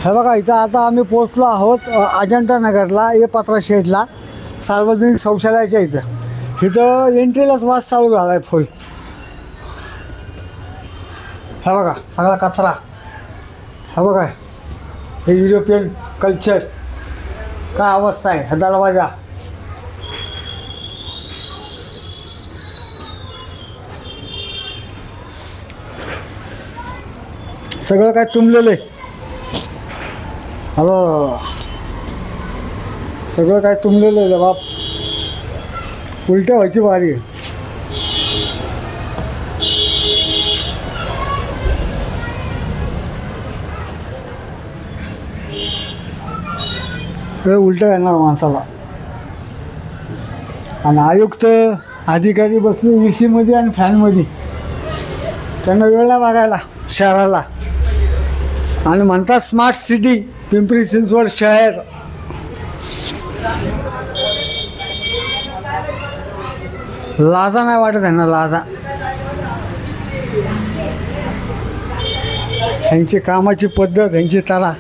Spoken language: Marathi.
हे बघा इथं आता आम्ही पोचलो आहोत अजंठा नगरला पत्रा शेडला सार्वजनिक शौचालयाच्या इथं एंट्रीलाच वास चालू झाला आहे फुल. हे बघा सगळा कचरा. हे बघा हे युरोपियन कल्चर काय अवस्था आहे. हा दरवाजा सगळं काय तुंबलेलं आहे. हॅलो सगळं काय तुंबलेलं आहे बाप. उलट्या व्हायची बारी आहे. सगळं उलट्या येणार माणसाला. आणि आयुक्त अधिकारी बसले AC मध्ये आणि फॅनमध्ये. त्यांना वेळ नाही बघायला शहराला. आणि म्हणतात स्मार्ट सिटी पिंपरी चिंचवड शहर. लाजा नाही वाटत त्यांना लाजा. त्यांची कामाची पद्धत त्यांची तरा